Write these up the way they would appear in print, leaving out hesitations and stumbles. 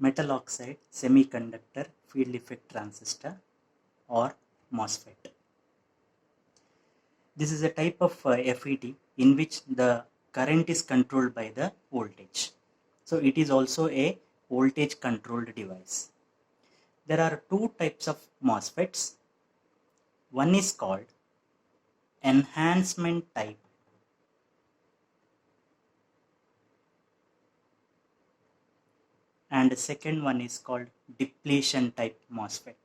metal oxide semiconductor field effect transistor or MOSFET. This is a type of FET in which the current is controlled by the voltage. So it is also a voltage controlled device. There are two types of MOSFETs. One is called enhancement type and the second one is called depletion type MOSFET.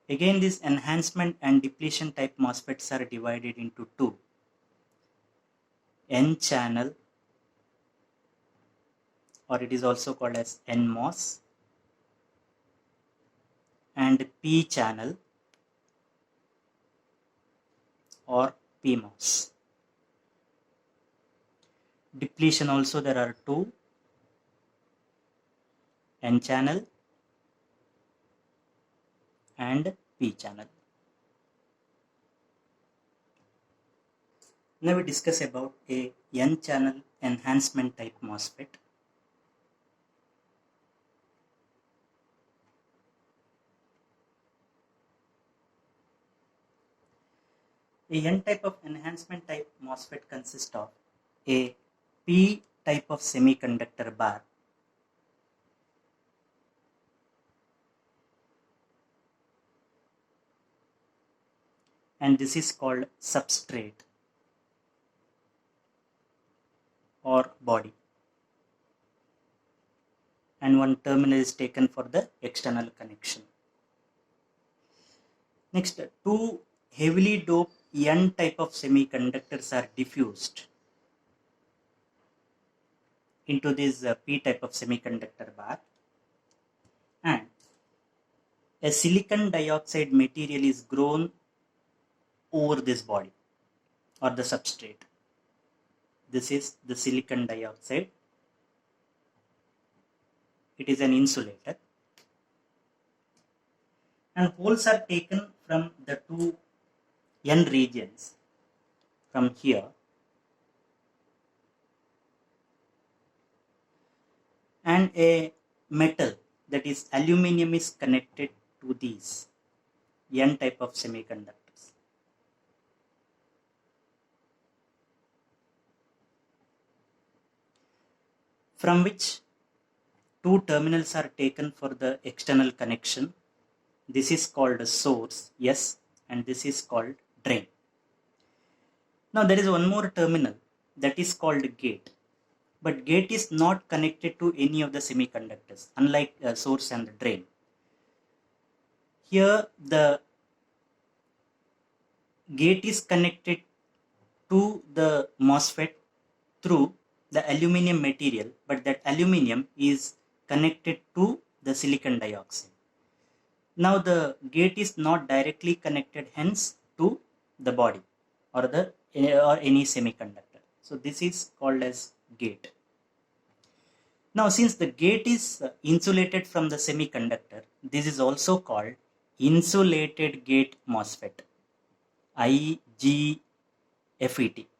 Again, this enhancement and depletion type MOSFETs are divided into two: N-channel, or it is also called as NMOS, and P-channel or PMOS. Depletion also there are two: N-channel and P-channel. Now we discuss about a N-channel enhancement type MOSFET. A N type of enhancement type MOSFET consists of a P type of semiconductor bar and this is called substrate or body, and one terminal is taken for the external connection. Next, two heavily doped N type of semiconductors are diffused into this P type of semiconductor bar, and a silicon dioxide material is grown over this body or the substrate. This is the silicon dioxide. It is an insulator, and holes are taken from the two N regions from here, and a metal, that is aluminum, is connected to these N type of semiconductors. From which two terminals are taken for the external connection. This is called a source, yes, and this is called drain. Now there is one more terminal that is called gate, but gate is not connected to any of the semiconductors, unlike source and the drain. Here the gate is connected to the MOSFET through the aluminum material, but that aluminum is connected to the silicon dioxide. Now the gate is not directly connected hence to the body or any semiconductor. So this is called as gate. Now since the gate is insulated from the semiconductor, this is also called insulated gate MOSFET, IGFET,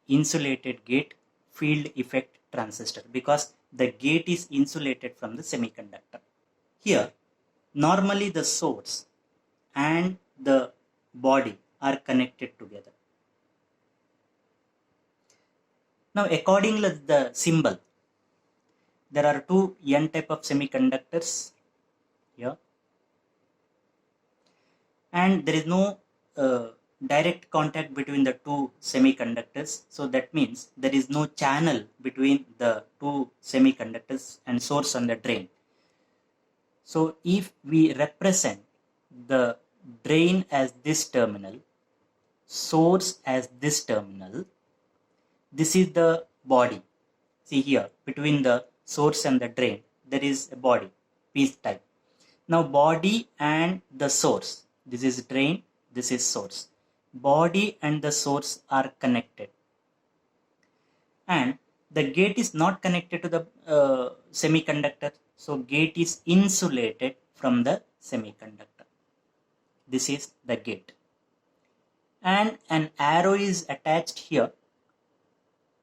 insulated gate field effect transistor, because the gate is insulated from the semiconductor. Here, normally the source and the body are connected together. Now, according to the symbol, there are two N type of semiconductors here, and there is no direct contact between the two semiconductors. So that means there is no channel between the two semiconductors and source and the drain. So if we represent the drain as this terminal, source as this terminal, this is the body. See here, between the source and the drain, there is a body, piece type. Now body and the source, this is drain, this is source. Body and the source are connected, and the gate is not connected to the semiconductor, so gate is insulated from the semiconductor. This is the gate, and an arrow is attached here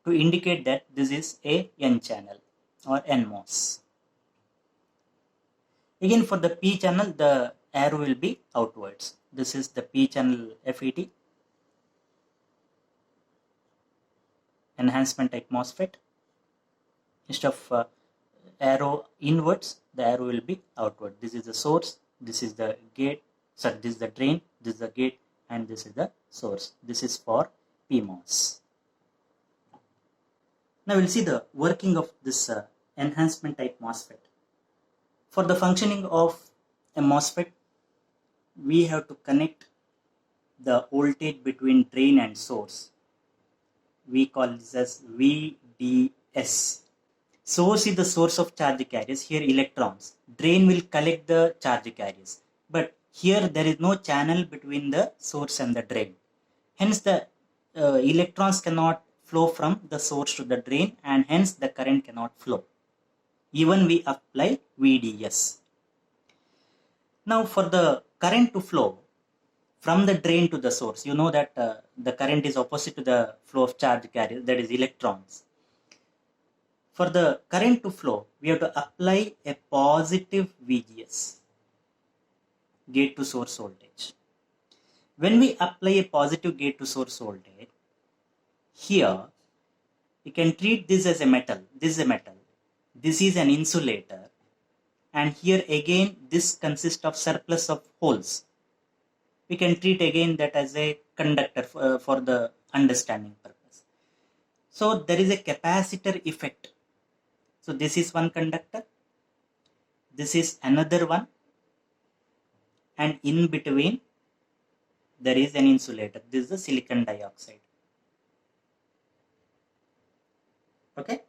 to indicate that this is a N channel or NMOS. Again, for the P channel, the arrow will be outwards. This is the P channel FET, enhancement type MOSFET. Instead of arrow inwards, the arrow will be outward. This is the source, this is the gate, sorry, this is the drain, this is the gate, and this is the source. This is for PMOS. Now we'll see the working of this enhancement type MOSFET. For the functioning of a MOSFET, we have to connect the voltage between drain and source. We call this as VDS. Source is the source of charge carriers, here electrons. Drain will collect the charge carriers. But here there is no channel between the source and the drain. Hence the electrons cannot flow from the source to the drain, and hence the current cannot flow. Even we apply VDS. Now for the current to flow from the drain to the source, you know that the current is opposite to the flow of charge carriers, that is electrons. For the current to flow, we have to apply a positive VGS, gate to source voltage. When we apply a positive gate to source voltage, here you can treat this as a metal. This is a metal. This is an insulator. And here again, this consists of surplus of holes. We can treat again that as a conductor for the understanding purpose. So there is a capacitor effect. So this is one conductor. This is another one. And in between, there is an insulator. This is the silicon dioxide. Okay.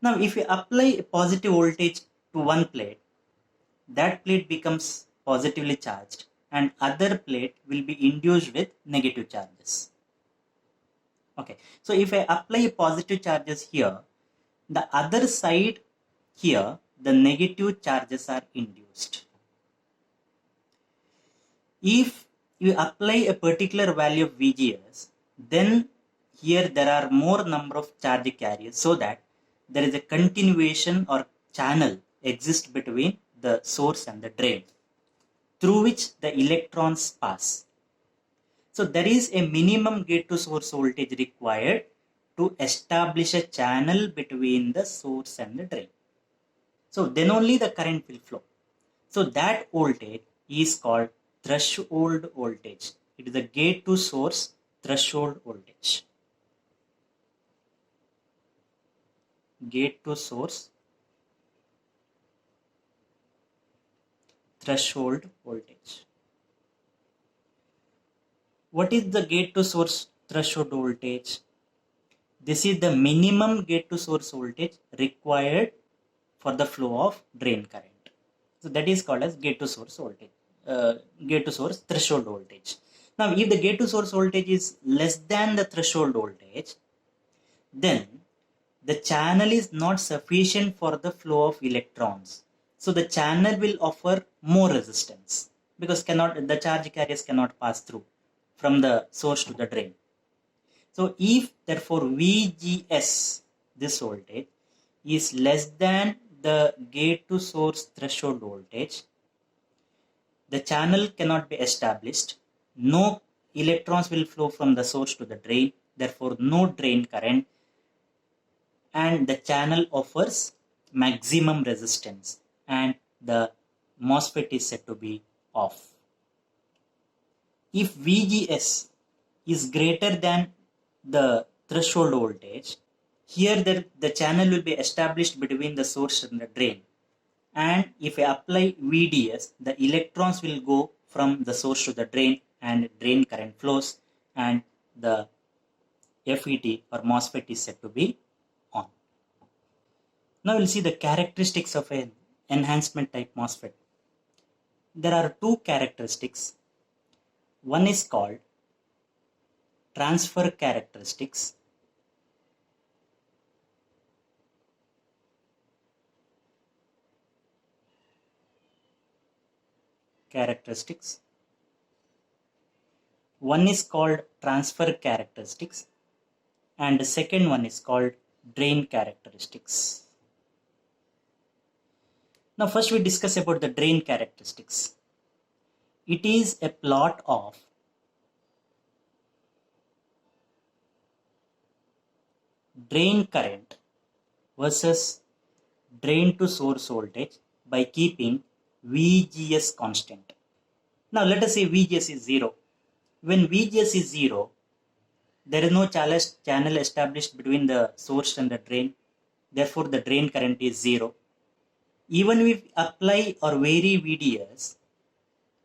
Now, if we apply a positive voltage to one plate, that plate becomes positively charged and other plate will be induced with negative charges. Okay. So, if I apply positive charges here, the other side here, the negative charges are induced. If you apply a particular value of VGS, then here there are more number of charge carriers, so that there is a continuation or channel exists between the source and the drain, through which the electrons pass. So there is a minimum gate to source voltage required to establish a channel between the source and the drain. So then only the current will flow. So that voltage is called threshold voltage. It is the gate to source threshold voltage. Gate to source threshold voltage. What is the gate to source threshold voltage? This is the minimum gate to source voltage required for the flow of drain current. So that is called as gate to source voltage, gate to source threshold voltage. Now, if the gate to source voltage is less than the threshold voltage, then the channel is not sufficient for the flow of electrons. So the channel will offer more resistance because the charge carriers cannot pass through from the source to the drain. So if therefore VGS, this voltage, is less than the gate to source threshold voltage, the channel cannot be established. No electrons will flow from the source to the drain, therefore no drain current, and the channel offers maximum resistance and the MOSFET is said to be off. If VGS is greater than the threshold voltage, here the channel will be established between the source and the drain. And if I apply VDS, the electrons will go from the source to the drain and drain current flows and the FET or MOSFET is said to be on. Now we'll see the characteristics of an enhancement type MOSFET. There are two characteristics. One is called transfer characteristics. One is called transfer characteristics and the second one is called drain characteristics. Now first we discuss about the drain characteristics. It is a plot of drain current versus drain to source voltage by keeping VGS constant. Now let us say VGS is 0. When VGS is 0, there is no channel established between the source and the drain. Therefore, the drain current is 0. Even if we apply or vary VDS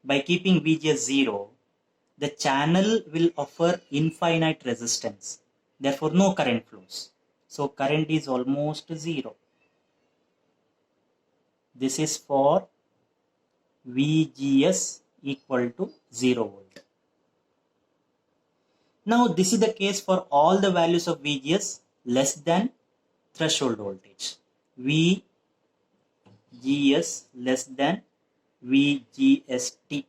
by keeping VGS 0, the channel will offer infinite resistance. Therefore, no current flows. So, current is almost 0. This is for VGS equal to 0 volt. Now, this is the case for all the values of VGS less than threshold voltage. VGS less than VGST.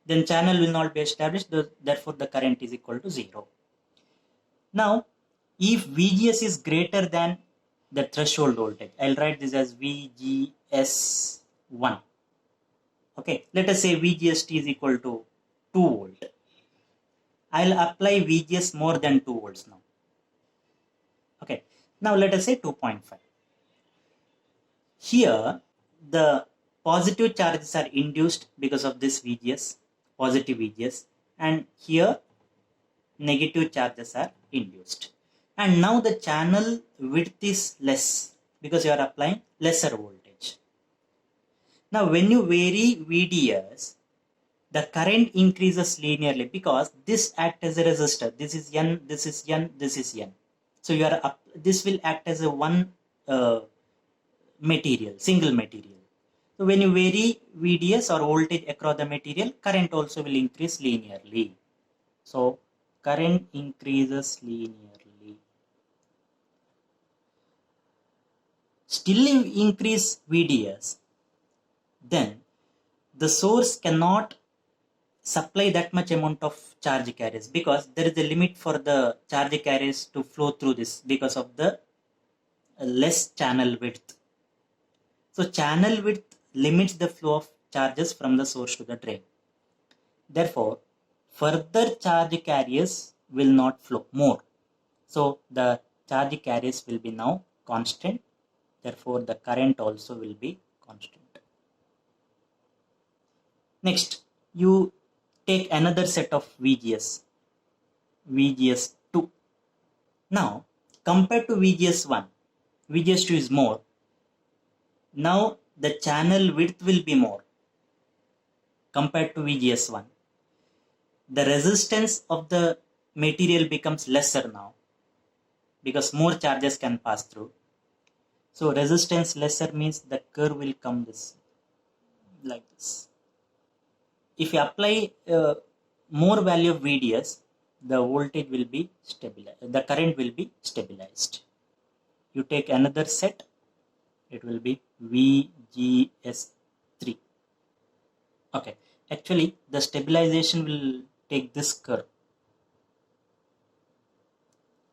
Then channel will not be established, therefore the current is equal to 0. Now, if VGS is greater than the threshold voltage, I'll write this as VGS1. Okay, let us say VGST is equal to 2 volt. I'll apply VGS more than 2 volts now. Okay, now let us say 2.5. Here, the positive charges are induced because of this VGS, positive VGS, and here negative charges are induced. And now the channel width is less because you are applying lesser voltage. Now when you vary VDS, the current increases linearly because this acts as a resistor. This is N, this is N, this is N. So you are this will act as a one material, single material. So when you vary VDS or voltage across the material, current also will increase linearly. So current increases linearly. Still increase VDS, then the source cannot supply that much amount of charge carriers because there is a limit for the charge carriers to flow through this because of the less channel width. So channel width limits the flow of charges from the source to the drain. Therefore, further charge carriers will not flow more. So the charge carriers will be now constant. Therefore, the current also will be constant. Next, you take another set of VGS, VGS2. Now, compared to VGS1, VGS2 is more. Now, the channel width will be more compared to VGS1. The resistance of the material becomes lesser now because more charges can pass through. So, resistance lesser means the curve will come this like this. If you apply more value of VDS, the voltage will be stabilized, the current will be stabilized. You take another set, it will be VGS3. Okay, actually the stabilization will take this curve.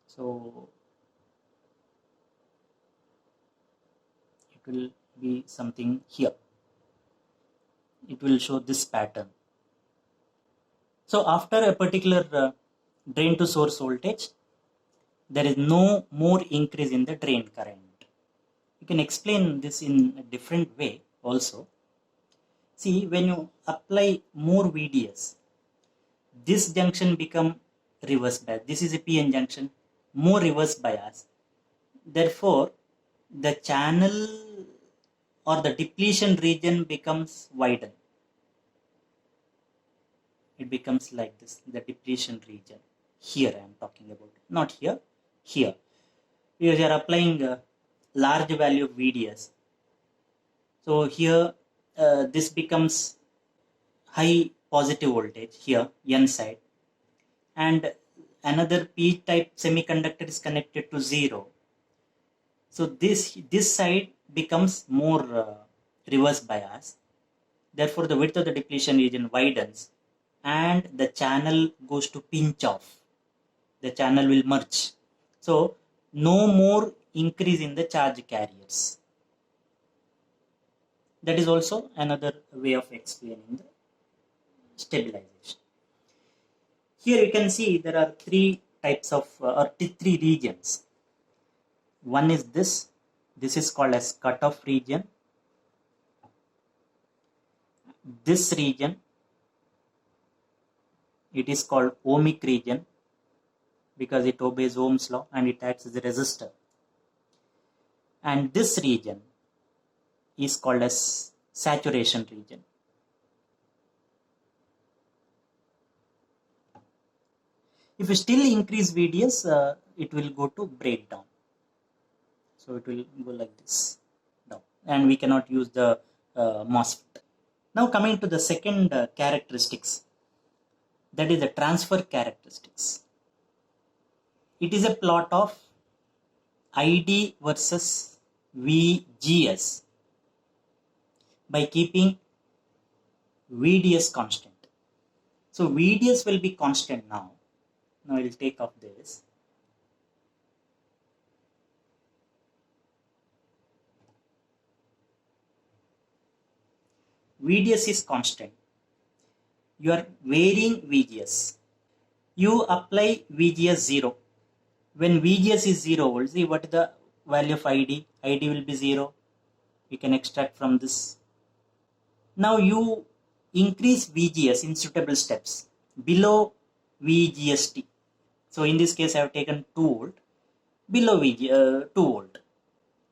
So it will be something here. It will show this pattern. So after a particular drain to source voltage, there is no more increase in the drain current. You can explain this in a different way also. See, when you apply more VDS, this junction become reverse bias. This is a PN junction, more reverse bias. Therefore, the channel or the depletion region becomes widened. It becomes like this, the depletion region. Here I am talking about, not here, here. Because you are applying a large value of VDS. So here this becomes high positive voltage here, N side. And another P-type semiconductor is connected to 0. So this side becomes more reverse bias. Therefore, the width of the depletion region widens and the channel goes to pinch off. the channel will merge. So no more increase in the charge carriers. That is also another way of explaining the stabilization. Here you can see there are three types of three regions. One is this is called as cutoff region. This region, it is called ohmic region because it obeys Ohm's law and it acts as a resistor. And this region is called as saturation region. If you still increase VDS, it will go to breakdown. So it will go like this down, and we cannot use the MOSFET. Now coming to the second characteristics, that is the transfer characteristics. It is a plot of ID versus VGS by keeping VDS constant. So VDS will be constant now. Now I will take off this. VDS is constant. You are varying VGS. You apply VGS 0. When VGS is 0 volts, see what is the value of ID? ID will be 0. We can extract from this. Now you increase VGS in suitable steps below VGST. So in this case I have taken 2 volt below 2 volt.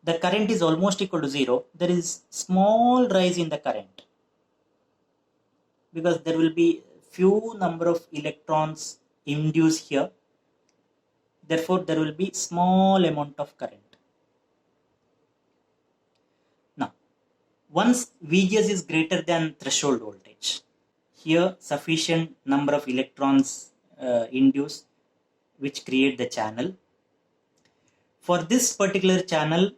The current is almost equal to 0. There is small rise in the current because there will be few number of electrons induced here. Therefore there will be small amount of current. Now once VGS is greater than threshold voltage, here sufficient number of electrons induced which create the channel. For this particular channel,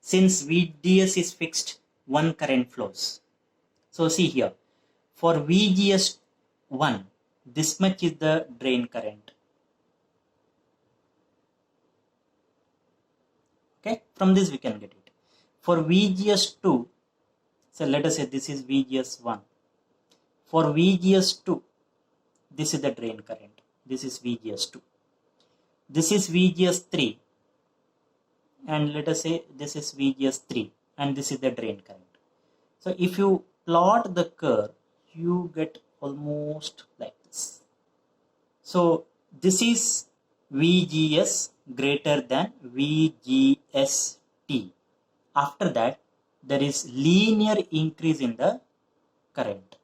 since VDS is fixed, one current flows. So see here, for VGS 1, this much is the drain current. Okay, from this we can get it. For VGS 2, so let us say this is VGS 1. For VGS 2, this is the drain current. This is VGS 2. This is VGS 3. And let us say this is VGS 3 and this is the drain current. So if you plot the curve, you get almost like this. So this is VGS greater than VGST. After that, there is linear increase in the current.